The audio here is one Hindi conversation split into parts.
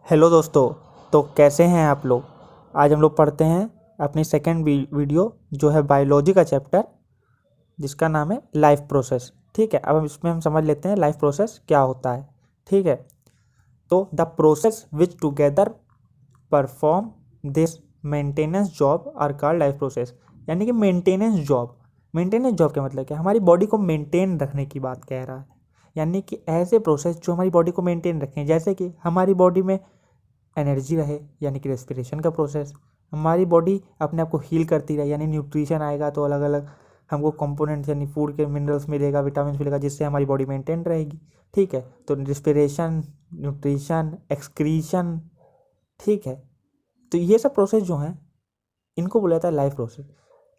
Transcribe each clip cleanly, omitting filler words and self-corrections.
हेलो दोस्तों। तो कैसे हैं आप लोग। आज हम लोग पढ़ते हैं अपनी सेकंड वीडियो जो है बायोलॉजी का चैप्टर, जिसका नाम है लाइफ प्रोसेस। ठीक है, अब इसमें हम समझ लेते हैं लाइफ प्रोसेस क्या होता है। ठीक है, तो the process which together perform this maintenance job are called life process. यानी कि मेंटेनेंस जॉब का मतलब क्या, हमारी बॉडी को मेंटेन रखने की बात कह रहा है। यानी कि ऐसे प्रोसेस जो हमारी बॉडी को मेंटेन रखें, जैसे कि हमारी बॉडी में एनर्जी रहे, यानी कि रेस्पिरेशन का प्रोसेस। हमारी बॉडी अपने आप को हील करती रहे, यानी न्यूट्रिशन आएगा तो अलग अलग हमको कंपोनेंट्स यानी फूड के मिनरल्स मिलेगा, विटामिन मिलेगा, जिससे हमारी बॉडी मेंटेन रहेगी। ठीक है, तो रेस्पिरेशन, न्यूट्रिशन, एक्सक्रीशन। ठीक है, तो ये सब प्रोसेस जो हैं इनको बोला जाता है लाइफ प्रोसेस।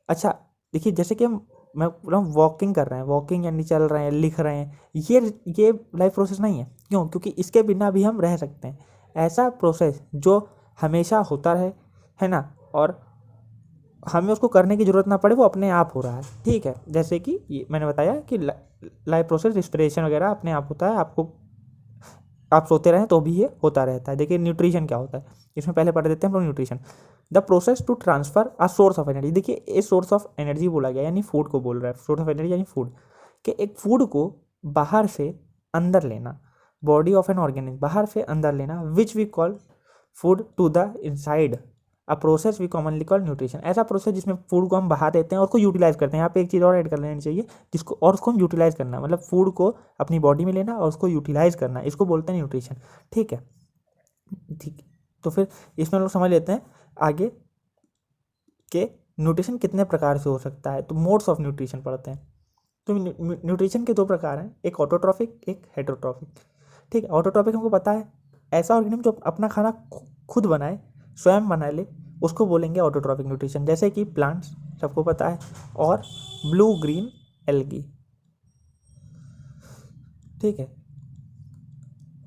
अच्छा, देखिए जैसे कि मैं पूरा वॉकिंग कर रहे हैं, वॉकिंग यानी चल रहे हैं, लिख रहे हैं, ये लाइफ प्रोसेस नहीं है। क्यों? क्योंकि इसके बिना भी हम रह सकते हैं। ऐसा प्रोसेस जो हमेशा होता रहे, है ना, और हमें उसको करने की ज़रूरत ना पड़े, वो अपने आप हो रहा है। ठीक है, जैसे कि ये मैंने बताया कि लाइफ प्रोसेस रिस्पिरेशन वगैरह अपने आप होता है, आपको आप सोते रहें तो भी ये होता रहता है। देखिए न्यूट्रिशन क्या होता है, इसमें पहले पढ़ देते हैं हम लोग nutrition. The process to transfer a source of energy. देखिए ये सोर्स ऑफ एनर्जी बोला गया, यानी फूड को बोल रहा है। सोर्स ऑफ एनर्जी यानी फूड, कि एक फूड को बाहर से अंदर लेना, बॉडी ऑफ एन ऑर्गेनिज्म बाहर से अंदर लेना, which we call food to the inside, a process we commonly call nutrition. ऐसा प्रोसेस जिसमें फूड को हम बाहर देते हैं और उसको यूटिलाइज करते हैं। यहाँ पे एक चीज़ और ऐड कर लेनी चाहिए, जिसको और उसको हम यूटिलाइज करना, मतलब फूड को अपनी बॉडी में लेना और उसको यूटिलाइज करना, इसको बोलते हैं न्यूट्रिशन। ठीक है, ठीक। तो फिर इसमें हम लोग समझ लेते हैं आगे कि न्यूट्रिशन कितने प्रकार से हो सकता है। तो मोड्स ऑफ न्यूट्रिशन पढ़ते हैं। तो न्यूट्रिशन के दो प्रकार हैं, एक ऑटोट्रॉफिक, एक हेटरोट्रॉफिक। ठीक है, ऑटोट्रॉफिक हमको पता है, ऐसा ऑर्गेनिज्म जो अपना खाना खुद बनाए, स्वयं बना ले, उसको बोलेंगे ऑटोट्रॉफिक न्यूट्रिशन। जैसे कि प्लांट्स, सबको पता है, और ब्लू ग्रीन एल्गी। ठीक है,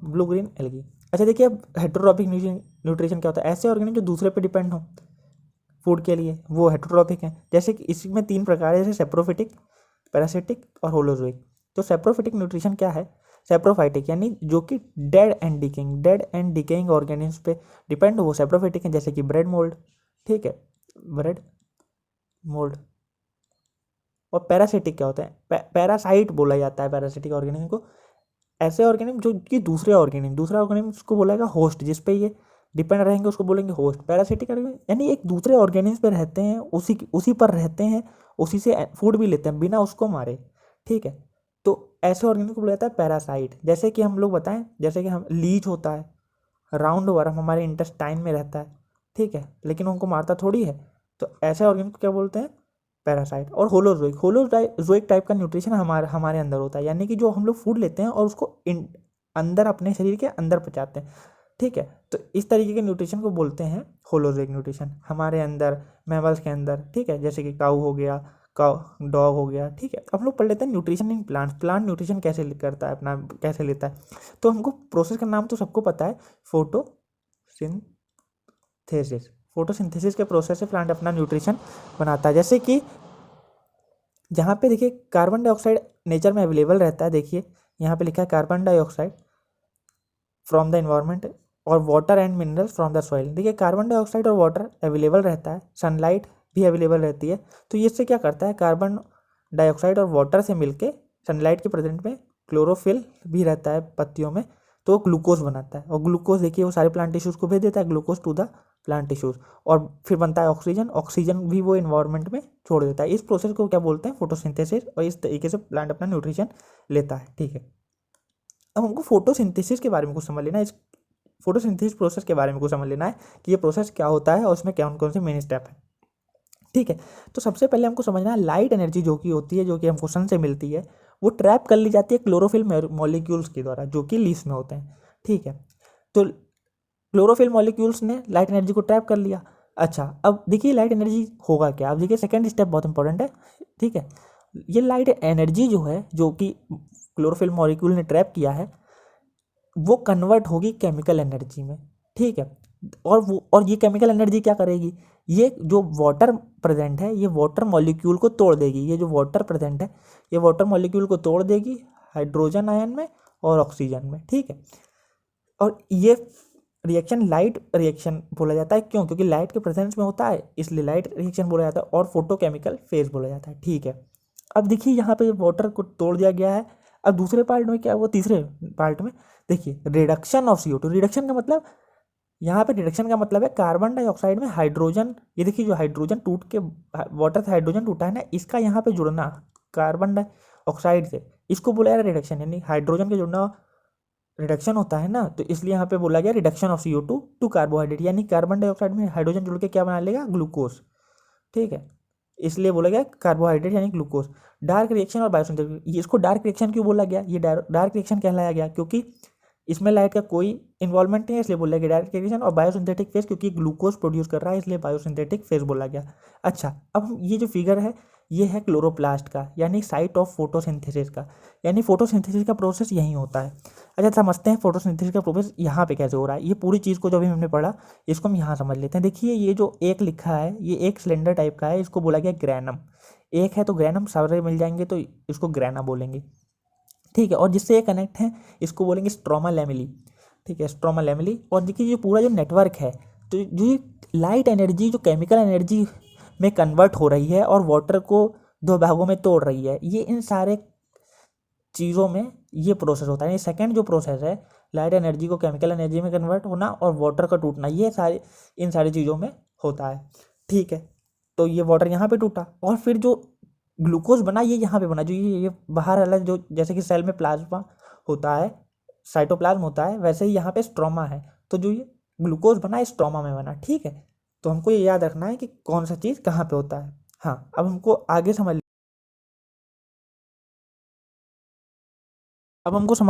ब्लू ग्रीन एल्गी। अच्छा देखिए, अब हेटरोट्रॉफिक न्यूट्रिशन क्या होता है, ऐसे ऑर्गेनिज्म जो दूसरे पे डिपेंड हो फूड के लिए, वो हेटरोट्रॉफिक हैं। जैसे कि इसमें तीन प्रकार है, जैसे सेप्रोफिटिक, पैरासिटिक और होलोजोइक। तो सेप्रोफिटिक न्यूट्रिशन क्या है, सेप्रोफाइटिक यानी जो कि डेड एंड डिकेइंग ऑर्गेनिज्म पे डिपेंड हो, वो सेप्रोफिटिक है। जैसे कि ब्रेड मोल्ड। ठीक है, ब्रेड मोल्ड। और पैरासिटिक क्या होता है, पैरासाइट बोला जाता है पैरासिटिक ऑर्गेनिज्म को। ऐसे ऑर्गेनिज्म जो कि दूसरा ऑर्गेनिज्म उसको बोला जाएगा होस्ट, जिस पे ये डिपेंड रहेंगे उसको बोलेंगे होस्ट। पैरासिटिक यानी एक दूसरे ऑर्गेनिज्म पे रहते हैं, उसी पर रहते हैं, उसी से फूड भी लेते हैं बिना उसको मारे। ठीक है, तो ऐसे ऑर्गेनिज्म को बोला जाता है पैरासाइट। जैसे कि हम लोग बताएं, जैसे कि हम लीच होता है, राउंड वर्म हमारे इंटेस्टाइन में रहता है। ठीक है, लेकिन उनको मारता थोड़ी है। तो ऐसे ऑर्गेनिज्म को क्या बोलते हैं, पैरासाइट। और होलोजोइक टाइप का न्यूट्रिशन हमारे हमारे अंदर होता है, यानी कि जो हम लोग फूड लेते हैं और उसको अंदर अपने शरीर के अंदर पचाते हैं। ठीक है, तो इस तरीके के न्यूट्रिशन को बोलते हैं होलोजोइक न्यूट्रिशन, हमारे अंदर, मैमल्स के अंदर। ठीक है, जैसे कि काऊ हो गया, काऊ डॉग हो गया। ठीक है, अब लोग पढ़ लेते हैं nutrition in plants. Plant nutrition कैसे करता है, अपना कैसे लेता है। तो हमको प्रोसेस का नाम तो सबको पता है, फोटोसिंथेसिस के प्रोसेस से प्लांट अपना न्यूट्रिशन बनाता है। जैसे कि जहाँ पे देखिए कार्बन डाइऑक्साइड नेचर में अवेलेबल रहता है, देखिए यहाँ पे लिखा है carbon dioxide from the environment और water and minerals from the soil. देखिए कार्बन डाइऑक्साइड और वाटर अवेलेबल रहता है, सनलाइट भी अवेलेबल रहती है। तो ये इससे क्या करता है, कार्बन डाइऑक्साइड और वाटर से मिलके सनलाइट के प्रेजेंट में क्लोरोफिल भी रहता है पत्तियों में, तो ग्लूकोज बनाता है। और ग्लूकोज देखिए वो सारे प्लांट टिश्यूज को भेज देता है, glucose to the plant tissues, और फिर बनता है ऑक्सीजन। ऑक्सीजन भी वो इन्वायरमेंट में छोड़ देता है। इस प्रोसेस को क्या बोलते हैं, फोटोसिंथेसिस। और इस तरीके से प्लांट अपना न्यूट्रिशन लेता है। ठीक है, अब हमको फोटोसिंथेसिस के बारे में कुछ समझ लेना है, इस फोटोसिंथेसिस प्रोसेस के बारे में कुछ समझ लेना है कि ये प्रोसेस क्या होता है और उसमें कौन कौन से मेन स्टेप है। ठीक है, तो सबसे पहले हमको समझना है लाइट एनर्जी जो कि होती है, जो कि हमको सन से मिलती है, वो ट्रैप कर ली जाती है क्लोरोफिल मॉलिक्यूल्स के द्वारा, जो कि लीव्स में होते हैं। ठीक है, तो क्लोरोफिल मॉलिक्यूल्स ने लाइट एनर्जी को ट्रैप कर लिया। अच्छा, अब देखिए लाइट एनर्जी होगा क्या, अब देखिए सेकंड स्टेप बहुत इंपॉर्टेंट है। ठीक है, ये लाइट एनर्जी जो है, जो कि क्लोरोफिल मॉलिक्यूल ने ट्रैप किया है, वो कन्वर्ट होगी केमिकल एनर्जी में। ठीक है, और ये केमिकल एनर्जी क्या करेगी, ये जो वाटर प्रेजेंट है, ये वाटर मॉलिक्यूल को तोड़ देगी। ये जो वाटर प्रेजेंट है, ये वाटर मॉलिक्यूल को तोड़ देगी हाइड्रोजन आयन में और ऑक्सीजन में। ठीक है, और ये रिएक्शन लाइट रिएक्शन बोला जाता है। क्यों? क्योंकि लाइट के प्रेजेंस में होता है, इसलिए लाइट रिएक्शन बोला जाता है। और फोटोकेमिकल फेज बोला जाता है। ठीक है, अब देखिए यहाँ पे वाटर को तोड़ दिया गया है। अब दूसरे पार्ट में क्या हुआ? तीसरे पार्ट में देखिए रिडक्शन ऑफ CO2। रिडक्शन का मतलब, यहाँ पे रिडक्शन का मतलब है कार्बन डाइऑक्साइड में हाइड्रोजन, ये देखिए जो हाइड्रोजन टूट के वाटर से हाइड्रोजन टूटा है ना, इसका यहाँ पे जुड़ना कार्बन डाइऑक्साइड से, इसको बोला जा रहा है रिडक्शन, यानी हाइड्रोजन के जुड़ना रिडक्शन होता है ना, तो इसलिए यहाँ पे बोला गया reduction of CO2 to carbohydrate, यानी कार्बन डाइऑक्साइड में हाइड्रोजन जुड़ के क्या बना लेगा? ग्लूकोज। ठीक है, इसलिए बोला गया कार्बोहाइड्रेट यानी ग्लूकोज। डार्क रिएक्शन और बायोसिंथेटिक, इसको डार्क रिएक्शन क्यों बोला गया? ये डार्क रिएक्शन कहलाया गया क्योंकि इसमें लाइट का कोई इन्वॉल्वमेंट नहीं है, इसलिए बोला गया डार्क रिएक्शन। और बायोसिंथेटिक फेज क्योंकि ग्लूकोज प्रोड्यूस कर रहा है, इसलिए बायोसिंथेटिक फेज बोला गया। अच्छा, अब ये जो फिगर है ये है क्लोरोप्लास्ट का, यानी साइट ऑफ फोटोसिंथेसिस का, यानी फोटोसिंथेसिस का प्रोसेस यहीं होता है। अच्छा, समझते हैं फोटोसिंथेसिस का प्रोसेस यहाँ पे कैसे हो रहा है। ये पूरी चीज़ को जो भी हमने पढ़ा इसको हम यहाँ समझ लेते हैं। देखिए ये जो एक लिखा है ये एक सिलेंडर टाइप का है, इसको बोला गया ग्रैनम। एक है तो ग्रैनम सारे मिल जाएंगे तो इसको ग्रैना बोलेंगे। ठीक है, और जिससे ये कनेक्ट है इसको बोलेंगे स्ट्रोमा लैमेली। ठीक है, स्ट्रोमा लैमेली। और देखिए ये पूरा जो नेटवर्क है, तो जो ये लाइट एनर्जी जो केमिकल एनर्जी में कन्वर्ट हो रही है और वाटर को दो भागों में तोड़ रही है, ये इन सारे चीज़ों में ये प्रोसेस होता है। ये सेकंड जो प्रोसेस है लाइट एनर्जी को केमिकल एनर्जी में कन्वर्ट होना और वाटर का टूटना, ये सारे इन सारी चीज़ों में होता है। ठीक है, तो ये वाटर यहाँ पे टूटा और फिर जो ग्लूकोज बना ये यहाँ पे बना, जो ये बाहर वाला जो, जैसे कि सेल में प्लाज्मा होता है, साइटोप्लाज्म होता है, वैसे ही यहाँ पे स्ट्रोमा है, तो जो ये ग्लूकोज बना स्ट्रोमा में बना। ठीक है, तो हमको ये याद रखना है कि कौन सा चीज़ कहाँ पे होता है। हाँ, अब हमको आगे समझ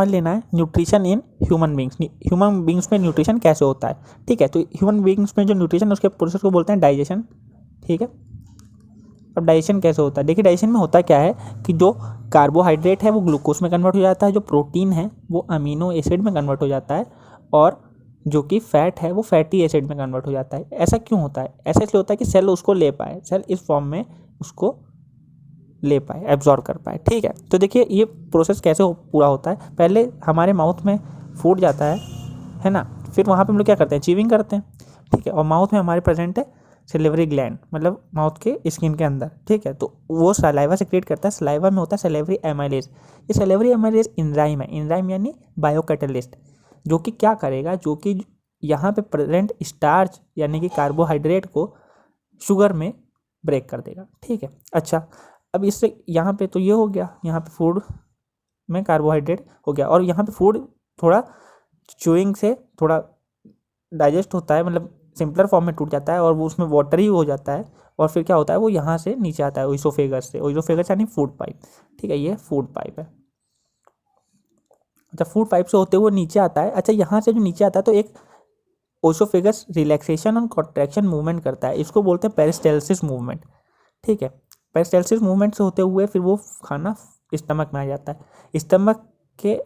लेना है nutrition in human beings. Human beings में न्यूट्रिशन कैसे होता है। ठीक है, तो ह्यूमन बींग्स में जो न्यूट्रिशन है उसके प्रोसेस को बोलते हैं डाइजेशन। ठीक है, अब डाइजेशन कैसे होता है? देखिए डाइजेशन में होता क्या है कि जो कार्बोहाइड्रेट है वो ग्लूकोज में कन्वर्ट हो जाता है, जो प्रोटीन है वो अमीनो एसिड में कन्वर्ट हो जाता है, और जो कि फैट है वो फैटी एसिड में कन्वर्ट हो जाता है। ऐसा क्यों होता है? ऐसा इसलिए होता है कि सेल उसको ले पाए, सेल इस फॉर्म में उसको ले पाए, एब्जॉर्ब कर पाए। ठीक है, तो देखिए ये प्रोसेस कैसे पूरा होता है। पहले हमारे माउथ में फूड जाता है ना, फिर वहाँ पे हम लोग क्या करते हैं? च्यूइंग करते हैं। ठीक है, और माउथ में हमारे प्रेजेंट है सेलेवरी ग्लैंड, मतलब माउथ के स्किन के अंदर। ठीक है, तो वो सलाइवा सेक्रेट करता है, सलाइवा में होता है सेलेवरी एमाइलेज। ये सेलेवरी एमाइलेज एंजाइम है, एंजाइम यानी बायोकैटलिस्ट, जो कि क्या करेगा, जो कि यहाँ पे प्रेजेंट स्टार्च यानी कि कार्बोहाइड्रेट को शुगर में ब्रेक कर देगा। ठीक है, अच्छा अब इससे यहाँ पे तो ये हो गया, यहाँ पे फूड में कार्बोहाइड्रेट हो गया, और यहाँ पे फूड थोड़ा च्यूइंग से थोड़ा डाइजेस्ट होता है, मतलब सिंपलर फॉर्म में टूट जाता है और वो उसमें वाटरी हो जाता है, और फिर क्या होता है वो यहाँ से नीचे आता है ओइसोफेगस से। ओइसोफेगस यानी फूड पाइप। ठीक है, ये फूड पाइप है। अच्छा, फूड पाइप से होते हुए नीचे आता है। अच्छा, यहाँ से जो नीचे आता है तो एक ओइसोफेगस रिलैक्सेशन और कॉन्ट्रैक्शन मूवमेंट करता है, इसको बोलते हैं पेरिस्टाल्सिस मूवमेंट। ठीक है, पेरिस्टाल्सिस मूवमेंट से होते हुए फिर वो खाना स्टमक में आ जाता है। स्टमक के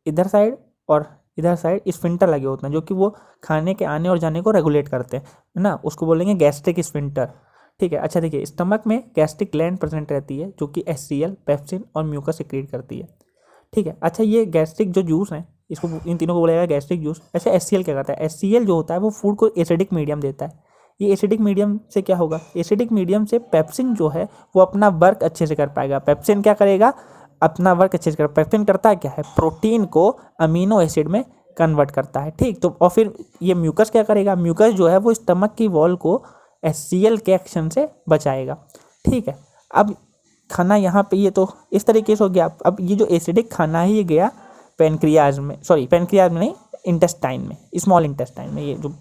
इधर साइड स्फिंक्टर लगे होते हैं, जो कि वो खाने के आने और जाने को रेगुलेट करते हैं ना, उसको बोलेंगे गैस्ट्रिक स्फिंक्टर। ठीक है, अच्छा देखिए स्टमक में गैस्ट्रिक ग्लैंड प्रेजेंट रहती है, जो कि HCl, पेप्सिन और म्यूकस सिक्रीट करती है। ठीक है, अच्छा ये गैस्ट्रिक जो जूस है, इसको इन तीनों को बोला जाएगा गैस्ट्रिक जूस। अच्छा HCl क्या करता है? HCl जो होता है वो फूड को एसिडिक मीडियम देता है। ये एसिडिक मीडियम से क्या होगा? एसिडिक मीडियम से पेप्सिन जो है वो अपना वर्क अच्छे से कर पाएगा। पेप्सिन क्या करेगा? अपना वर्क अच्छे से कर। पेप्सिन करता है क्या है? प्रोटीन को अमीनो एसिड में कन्वर्ट करता है। ठीक, तो और फिर ये म्यूकस क्या करेगा? म्यूकस जो है वो स्टमक की वॉल को HCl के एक्शन से बचाएगा। ठीक है, अब खाना यहाँ पे ये तो इस तरीके से हो गया। अब ये जो एसिडिक खाना है ये गया पेनक्रियाज में, सॉरी पेनक्रियाज में नहीं, इंटेस्टाइन में, स्मॉल इंटेस्टाइन में। ये जो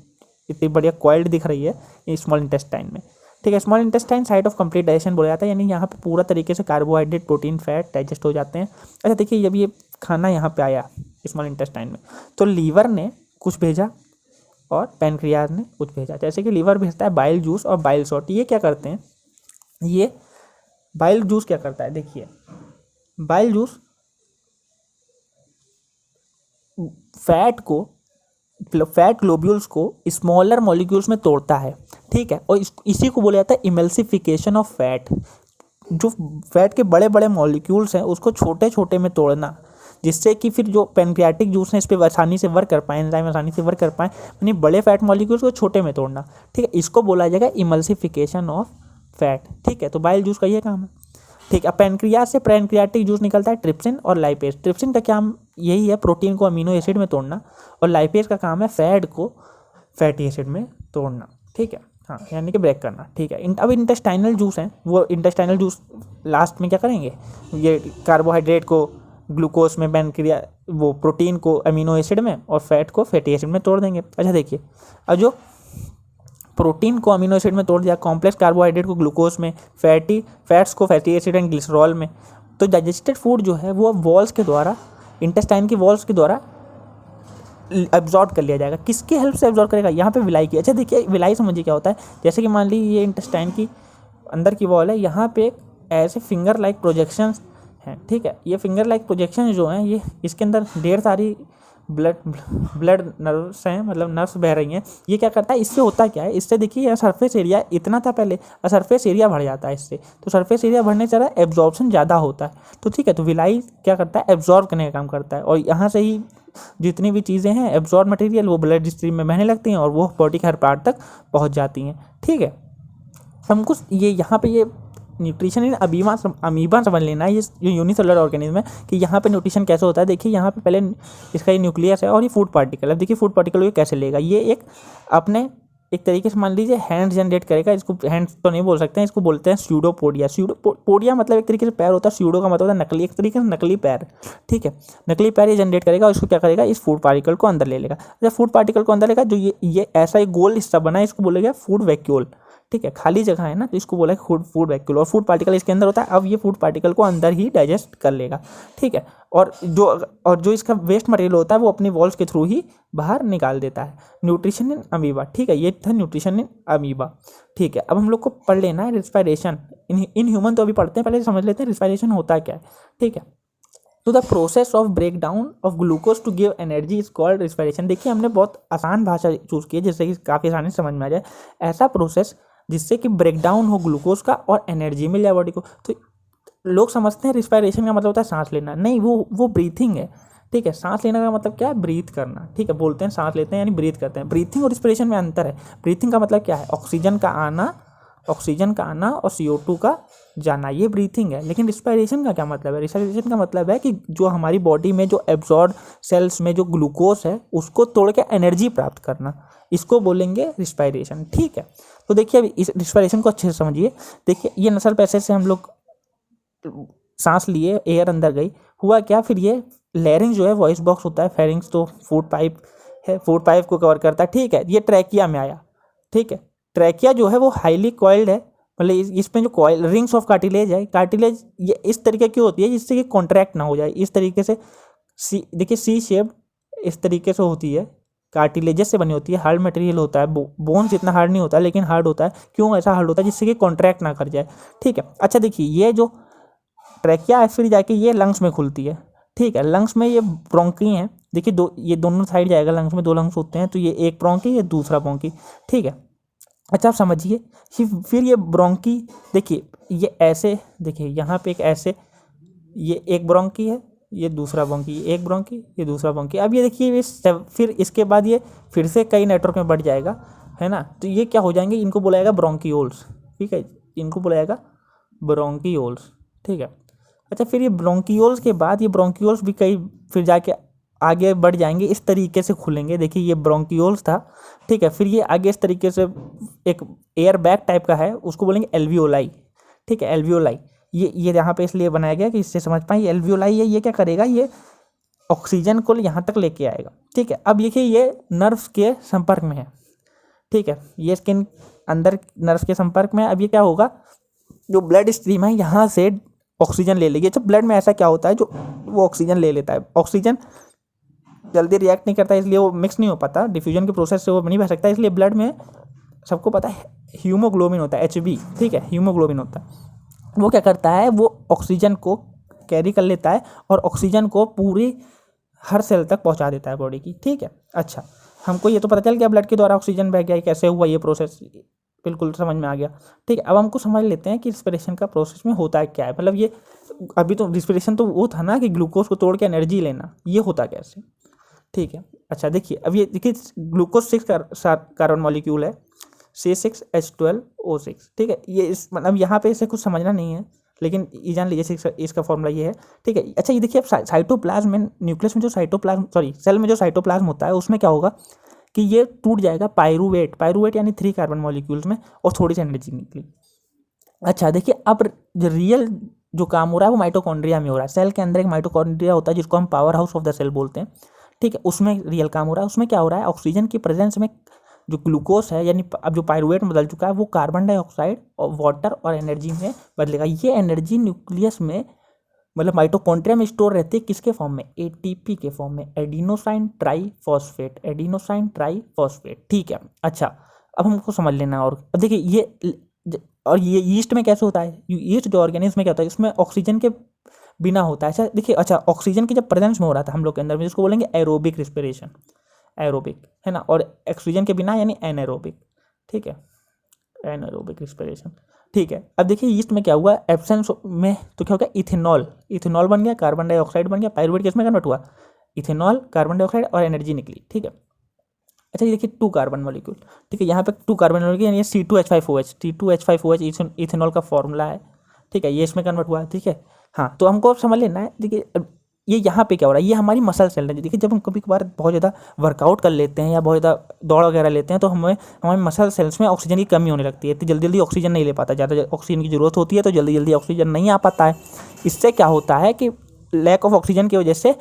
इतनी बढ़िया कॉइल्ड दिख रही है ये स्मॉल इंटेस्टाइन में। ठीक है, small intestine site of complete digestion बोला जाता है, यानी यहाँ पे पूरा तरीके से कार्बोहाइड्रेट, प्रोटीन, फैट डाइजेस्ट हो जाते हैं। अच्छा देखिए जब ये खाना यहाँ पे आया स्मॉल इंटेस्टाइन में, तो लीवर ने कुछ भेजा और पेनक्रियाज ने कुछ भेजा। जैसे कि लीवर भेजता है बाइल जूस और बाइल सॉल्ट। ये क्या करते हैं? ये बाइल जूस क्या करता है? देखिए बाइल जूस फैट ग्लोब्यूल्स को स्मॉलर मॉलिक्यूल्स में तोड़ता है। ठीक है, और इसी को बोला जाता है इमल्सिफिकेशन ऑफ फैट। जो फैट के बड़े बड़े मॉलिक्यूल्स हैं उसको छोटे छोटे में तोड़ना, जिससे कि फिर जो पैनक्रियाटिक जूस है इस पर आसानी से वर्क कर पाए, एंजाइम आसानी से वर्क कर पाए, यानी बड़े फैट मॉलिक्यूल्स को छोटे में तोड़ना। ठीक है, इसको बोला जाएगा इमल्सिफिकेशन ऑफ फैट। ठीक है, तो बाइल जूस का ये काम है। ठीक है, अब पैनक्रियाज से पैनक्रियाटिक जूस निकलता है ट्रिप्सिन और लाइपेज। ट्रिप्सिन का काम यही है प्रोटीन को अमीनो एसिड में तोड़ना, और लाइपेज का काम है फैट को फैटी एसिड में तोड़ना। ठीक है, हाँ, यानी कि ब्रेक करना। ठीक है, अब इंटेस्टाइनल जूस हैं, वो इंटेस्टाइनल जूस लास्ट में क्या करेंगे, ये कार्बोहाइड्रेट को ग्लूकोज में, पैनक्रिया वो प्रोटीन को अमीनो एसिड में और फैट को फैटी एसिड में तोड़ देंगे। अच्छा देखिए, अब जो प्रोटीन को अमीनो एसिड में तोड़ दिया, कॉम्प्लेक्स कार्बोहाइड्रेट को ग्लूकोज में, फैट्स को फैटी एसिड एंड ग्लिसरॉल में, तो डाइजेस्टेड फूड जो है वो वॉल्स के द्वारा, इंटेस्टाइन की वॉल्स के द्वारा एब्जॉर्ब कर लिया जाएगा। किसकी हेल्प से एब्जॉर्ब करेगा, यहाँ पे विलाई की। अच्छा देखिए, विलाई समझिए क्या होता है। जैसे कि मान लीजिए ये इंटेस्टाइन की अंदर की वॉल है, यहाँ पे एक ऐसे फिंगर लाइक प्रोजेक्शंस हैं। ठीक है, ये फिंगर लाइक प्रोजेक्शन जो हैं, ये इसके अंदर ढेर सारी ब्लड नर्व्स हैं, मतलब नर्व्स बह रही हैं। ये क्या करता है, इससे होता क्या है, इससे देखिए यह सरफेस एरिया इतना था पहले, और सरफेस एरिया बढ़ जाता है इससे। तो सरफेस एरिया बढ़ने से एब्जॉर्प्शन ज़्यादा होता है। तो ठीक है, तो विलाई क्या करता है, एब्जॉर्ब करने का काम करता है, और यहाँ से ही जितनी भी चीज़ें हैं एब्जॉर्ब मटेरियल वो ब्लड स्ट्रीम में बहने लगती हैं और वो बॉडी के हर पार्ट तक पहुँच जाती हैं। ठीक है, हमको ये यहाँ पे ये न्यूट्रिशन इन अमीबा समझ लेना है, ये यूनिसेलुलर ऑर्गेनिज्म है, कि यहाँ पे न्यूट्रिशन कैसे होता है। देखिए यहाँ पे पहले इसका ये न्यूक्लियस है और ये फूड पार्टिकल। अब देखिए फूड पार्टिकल ये कैसे लेगा, ये एक अपने एक तरीके से मान लीजिए हैंड जनरेट करेगा। इसको हैंड्स तो नहीं बोल सकते हैं, इसको बोलते हैं स्यूडोपोडिया। स्यूडोपोडिया मतलब एक तरीके से पैर होता है, स्यूडो का मतलब होता है नकली, एक तरीके से नकली पैर। ठीक है, नकली पैर ये जनरेट करेगा और इसको क्या करेगा, इस फूड पार्टिकल को अंदर ले लेगा। जब फूड पार्टिकल को अंदर लेगा, जो ये ऐसा एक गोल हिस्सा बना है, इसको बोलेगा फूड वैक्यूल। ठीक है, खाली जगह है ना, तो इसको बोला फूड वैक्यूल, और फूड पार्टिकल इसके अंदर होता है। अब ये फूड पार्टिकल को अंदर ही डाइजेस्ट कर लेगा। ठीक है, और जो इसका वेस्ट मटेरियल होता है वो अपनी वॉल्स के थ्रू ही बाहर निकाल देता है। Nutrition in amoeba. ठीक है, ये था न्यूट्रिशन इन अमीबा। ठीक है, अब हम लोग को पढ़ लेना है रिस्पायरेशन इन ह्यूमन, तो अभी पढ़ते हैं, पहले समझ लेते हैं रिस्पायरेशन होता क्या है। ठीक है, तो the process of break down of glucose to give energy is called respiration. देखिए हमने बहुत आसान भाषा चूज़ की है जिससे कि काफ़ी आसानी से समझ में आ जाए। ऐसा प्रोसेस जिससे कि ब्रेक डाउन हो ग्लूकोज का और एनर्जी मिल जाए बॉडी को। तो लोग समझते हैं रिस्पायरेशन का मतलब होता है सांस लेना, नहीं, वो ब्रीथिंग है। ठीक है, सांस लेने का मतलब क्या है, ब्रीथ करना। ठीक है, बोलते हैं सांस लेते हैं यानी ब्रीथ करते हैं। ब्रीथिंग और रिस्पिरेशन में अंतर है। ब्रीथिंग का मतलब क्या है, ऑक्सीजन का आना और CO2 का जाना, ये ब्रीथिंग है। लेकिन रिस्पायरेशन का क्या मतलब है, रिस्पायरेशन का मतलब है कि जो हमारी बॉडी में जो एब्जॉर्ब सेल्स में जो ग्लूकोज है उसको तोड़ के एनर्जी प्राप्त करना, इसको बोलेंगे रिस्पायरेशन। ठीक है, तो देखिए अभी इस रिस्पायरेशन को अच्छे से समझिए। देखिए ये नसल पैसेज से हम लोग सांस लिए, एयर अंदर गई, हुआ क्या, फिर ये लैरिंग्स जो है वॉइस बॉक्स होता है, फेरिंग्स तो फूड पाइप है, फूड पाइप को कवर करता है। ठीक है, ये ट्रैकिया में आया। ठीक है, ट्रैकिया जो है वो हाईली कॉइल्ड है, मतलब इसमें जो कॉइल रिंग्स ऑफ कार्टिलेज है, कार्टिलेज ये इस तरीके की होती है जिससे कि कॉन्ट्रैक्ट ना हो जाए। इस तरीके से देखिए सी शेप इस तरीके से होती है, कार्टिलेजेस से बनी होती है, हार्ड मटेरियल होता है, बोन्स इतना हार्ड नहीं होता है लेकिन हार्ड होता है। क्यों ऐसा हार्ड होता है, जिससे कि कॉन्ट्रैक्ट ना कर जाए। ठीक है, अच्छा देखिए ये जो ट्रैकिया है फिर जाके ये लंग्स में खुलती है। ठीक है, लंग्स में ये ब्रोंकी हैं। देखिए ये दोनों साइड जाएगा, लंग्स में 2 लंग्स होते हैं, तो ये एक ब्रोंकी ये दूसरा ब्रोंकी। ठीक है, अच्छा आप समझिए फिर ये ब्रोंकी, देखिए ये ऐसे, देखिए यहाँ पे एक ऐसे, ये एक ब्रोंकी है, ये दूसरा ब्रोंकी, एक ब्रोंकी, ये दूसरा ब्रोंकी। अब ये देखिए फिर इसके बाद ये फिर से कई नेटवर्क में बढ़ जाएगा, है ना, तो ये क्या हो जाएंगे, इनको बुलाएगा ब्रोंकियोल्स। ठीक है, इनको बुलाएगा ब्रोंकियोल्स। ठीक है, अच्छा फिर ये ब्रोंकियोल्स के बाद ये ब्रोंकियोल्स भी कई फिर जाके आगे बढ़ जाएंगे, इस तरीके से खुलेंगे। देखिए ये ब्रोंकियोल्स था। ठीक है, फिर ये आगे इस तरीके से एक एयर बैग टाइप का है, उसको बोलेंगे एल्वियोलाई। ठीक है, एल्वियोलाई ये यहाँ पे इसलिए बनाया गया कि इससे समझ पाए। एल्वियोलाई ये क्या करेगा, ये ऑक्सीजन को यहाँ तक लेके आएगा। ठीक है, अब देखिए ये नर्व्स के संपर्क में है। ठीक है, ये स्किन अंदर नर्व्स के संपर्क में। अब ये क्या होगा, जो ब्लड स्ट्रीम है यहाँ से ऑक्सीजन ले लेगी। जब ब्लड में ऐसा क्या होता है, जो वो ऑक्सीजन ले लेता है, ऑक्सीजन जल्दी रिएक्ट नहीं करता, इसलिए वो मिक्स नहीं हो पाता, डिफ्यूजन के प्रोसेस से वो नहीं बह सकता, इसलिए ब्लड में सबको पता है हीमोग्लोबिन होता है, HB। ठीक है, हीमोग्लोबिन होता है, वो क्या करता है, वो ऑक्सीजन को कैरी कर लेता है और ऑक्सीजन को पूरी हर सेल तक पहुंचा देता है बॉडी की। ठीक है, अच्छा हमको ये तो पता चल गया ब्लड के द्वारा ऑक्सीजन बह गया, कैसे हुआ ये प्रोसेस। बिल्कुल समझ में आ गया। ठीक है, अब हमको समझ लेते हैं कि रिस्पिरेशन का प्रोसेस में होता है क्या है। मतलब ये अभी तो रिस्पिरेशन तो वो था ना कि ग्लूकोज को तोड़ के एनर्जी लेना, ये होता कैसे। ठीक है, अच्छा देखिए, अब ये देखिए ग्लूकोज 6 कार्बन मॉलिक्यूल है, C6H12O6। ठीक है, ये इस मतलब यहाँ पे इसे कुछ समझना नहीं है, लेकिन ये जान लीजिए इसका फॉर्मूला ये है। ठीक है, अच्छा ये देखिए अब साइटोप्लाज्म में, न्यूक्लियस में जो साइटोप्लाज्म सेल में जो साइटोप्लाज्म होता है उसमें क्या होगा कि ये टूट जाएगा पायरूवेट यानी 3 कार्बन मॉलिक्यूल्स में, और थोड़ी सी एनर्जी निकली। अच्छा देखिए, अब जो रियल जो काम हो रहा है वो माइटोकॉन्ड्रिया में हो रहा है। सेल के अंदर एक माइटोकॉन्ड्रिया होता है जिसको हम power house of the cell बोलते हैं। ठीक है, उसमें रियल काम हो रहा है। उसमें क्या हो रहा है, ऑक्सीजन की प्रेजेंस में जो ग्लूकोज है, यानी अब जो पायरूवेट में बदल चुका है, वो कार्बन डाइऑक्साइड और वाटर और एनर्जी में बदलेगा। ये एनर्जी न्यूक्लियस में मतलब माइटोकॉन्ड्रिया में स्टोर रहती है, किसके फॉर्म में, एटीपी के फॉर्म में, एडिनोसाइन ट्राईफॉस्फेट। ठीक है, अच्छा अब हमको समझ लेना है। और अब देखिए और ये ईस्ट में कैसे होता है, ईस्ट जो ऑर्गेनिज्म में क्या होता है, इसमें ऑक्सीजन के बिना होता है। अच्छा देखिए, अच्छा ऑक्सीजन की जब प्रेजेंस में हो रहा था हम लोग के अंदर में, जिसको बोलेंगे एरोबिक रिस्पिरेशन, एरोबिक है ना, और ऑक्सीजन के बिना यानी एनएरोबिक। ठीक है, एनएरोबिक रिस्पिरेशन। ठीक है, अब देखिए ईस्ट में क्या हुआ, एब्सेंस में तो क्या हो गया, इथेनॉल बन गया, कार्बन डाइऑक्साइड बन गया, पायरूवेट किसमें कन्वर्ट हुआ, इथेनॉल, कार्बन डाइऑक्साइड और एनर्जी निकली। ठीक है, अच्छा ये देखिए 2 कार्बन मॉलिक्यूल। ठीक है, यहाँ पे 2 कार्बन मॉलिक्यूल यानी C2H5OH इथेनॉल का फॉर्मूला है। ठीक है, ये इसमें कन्वर्ट हुआ है। ठीक है, हाँ तो हमको अब समझ लेना है। देखिए ये यहाँ पे क्या हो रहा है, ये हमारी मसल सेल है। देखिए जब हम कभी कभार बहुत ज़्यादा वर्कआउट कर लेते हैं या बहुत ज़्यादा दौड़ वगैरह लेते हैं, तो हमारे मसल सेल्स में ऑक्सीजन की कमी होने लगती है। इतनी जल्दी जल्दी ऑक्सीजन नहीं ले पाता, ज़्यादा ऑक्सीजन की ज़रूरत होती है तो जल्दी जल्दी ऑक्सीजन नहीं आ पाता है। इससे क्या होता है कि लैक ऑफ ऑक्सीजन की वजह से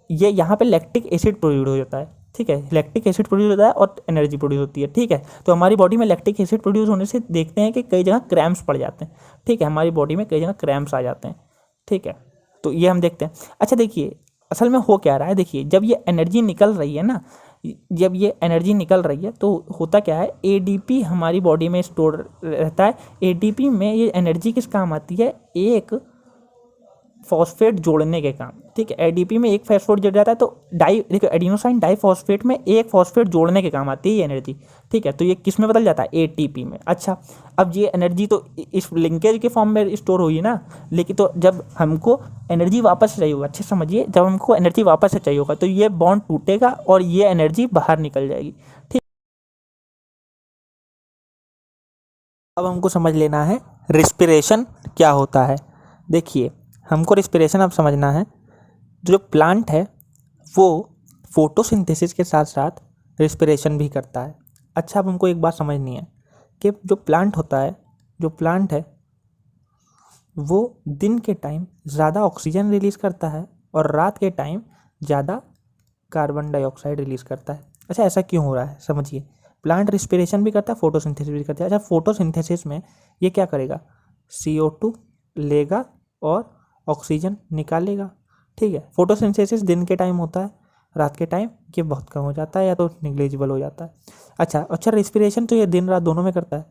ये यहाँ पे लैक्टिक एसिड प्रोड्यूस हो जाता है। ठीक है, लैक्टिक एसिड प्रोड्यूस होता है और एनर्जी प्रोड्यूस होती है। ठीक है, तो हमारी बॉडी में लैक्टिक एसिड प्रोड्यूस होने से देखते हैं कि कई जगह क्रैम्प्स पड़ जाते हैं। ठीक है, हमारी बॉडी में कई जगह क्रैम्प्स आ जाते हैं। ठीक है, तो ये हम देखते हैं। अच्छा देखिए असल में हो क्या रहा है, देखिए जब ये एनर्जी निकल रही है ना, जब ये एनर्जी निकल रही है तो होता क्या है, एडीपी हमारी बॉडी में स्टोर रहता है। एडीपी में ये एनर्जी किस काम आती है, एक फॉस्फेट जोड़ने के काम। ठीक है, एडीपी में एक फॉस्फेट जुड़ जाता है तो देखो एडिनोसाइन डाइफॉस्फेट में एक फॉस्फेट जोड़ने के काम आती है ये एनर्जी। ठीक है, तो ये किस में बदल जाता है, एटीपी में। अच्छा अब ये एनर्जी तो इस लिंकेज के फॉर्म में स्टोर हुई ना, लेकिन तो जब हमको एनर्जी वापस से चाहिए होगा, अच्छे समझिए, जब हमको एनर्जी वापस से चाहिए होगा तो ये बॉन्ड टूटेगा और ये एनर्जी बाहर निकल जाएगी। ठीक, अब हमको समझ लेना है रिस्पिरेशन क्या होता है। देखिए हमको रिस्पिरेशन अब समझना है। जो प्लांट है वो फोटोसिंथेसिस के साथ साथ रिस्पिरेशन भी करता है। अच्छा अब हमको एक बात समझनी है कि जो प्लांट होता है, जो प्लांट है वो दिन के टाइम ज़्यादा ऑक्सीजन रिलीज़ करता है और रात के टाइम ज़्यादा कार्बन डाइऑक्साइड रिलीज़ करता है। अच्छा ऐसा क्यों हो रहा है समझिए, प्लांट रिस्पिरेशन भी करता है, फोटोसिंथेसिस भी करता है। अच्छा फोटोसिंथेसिस में ये क्या करेगा, CO2 लेगा और ऑक्सीजन निकालेगा। ठीक है, फोटोसिंथेसिस दिन के टाइम होता है, रात के टाइम ये बहुत कम हो जाता है या तो निग्लेजिबल हो जाता है। अच्छा रिस्पिरेशन तो ये दिन रात दोनों में करता है।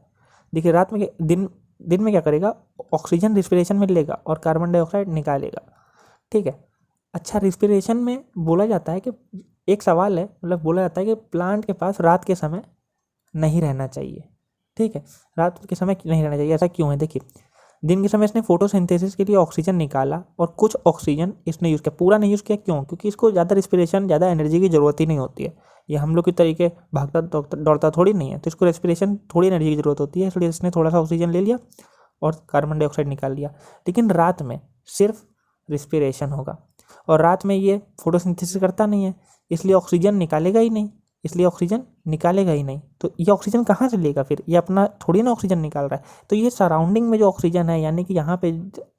देखिए रात में दिन में क्या करेगा, ऑक्सीजन रिस्पिरेशन में लेगा और कार्बन डाइऑक्साइड निकालेगा। ठीक है, अच्छा रिस्पिरेशन में बोला जाता है कि एक सवाल है, मतलब बोला जाता है कि प्लांट के पास रात के समय नहीं रहना चाहिए। ठीक है, रात के समय नहीं रहना चाहिए, ऐसा क्यों है, देखिए दिन के समय इसने फोटोसिंथेसिस के लिए ऑक्सीजन निकाला और कुछ ऑक्सीजन इसने यूज़ किया, पूरा नहीं यूज़ किया। क्यों, क्योंकि इसको ज़्यादा रिस्पिरेशन, ज़्यादा एनर्जी की ज़रूरत ही नहीं होती है। ये हम लोग के तरीके भागता दौड़ता थोड़ी नहीं है, तो इसको रेस्पिरेशन थोड़ी एनर्जी की ज़रूरत होती है, इसलिए इसने थोड़ा सा ऑक्सीजन ले लिया और कार्बन डाइऑक्साइड निकाल लिया। लेकिन रात में सिर्फ रिस्पिरेशन होगा और रात में ये फोटोसिंथेसिस करता नहीं है, इसलिए ऑक्सीजन निकालेगा ही नहीं, तो ये ऑक्सीजन कहाँ से लेगा फिर, ये अपना थोड़ी ना ऑक्सीजन निकाल रहा है। तो ये सराउंडिंग में जो ऑक्सीजन है, यानी कि यहाँ पे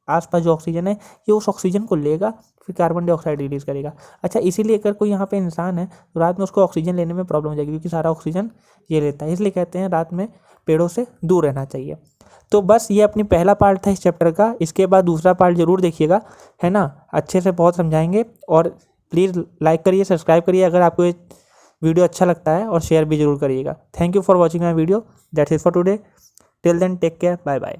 आसपास जो ऑक्सीजन है, ये उस ऑक्सीजन को लेगा फिर कार्बन डाइऑक्साइड रिलीज करेगा। अच्छा इसीलिए अगर कोई यहाँ पे इंसान है तो रात में उसको ऑक्सीजन लेने में प्रॉब्लम हो जाएगी, क्योंकि सारा ऑक्सीजन ये लेता है। इसलिए कहते हैं रात में पेड़ों से दूर रहना चाहिए। तो बस ये अपनी पहला पार्ट था इस चैप्टर का, इसके बाद दूसरा पार्ट जरूर देखिएगा, है ना, अच्छे से बहुत समझाएंगे। और प्लीज़ लाइक करिए, सब्सक्राइब करिए अगर आपको ये वीडियो अच्छा लगता है, और शेयर भी जरूर करिएगा। Thank you for watching my video, that's it for today, till then take care, bye bye.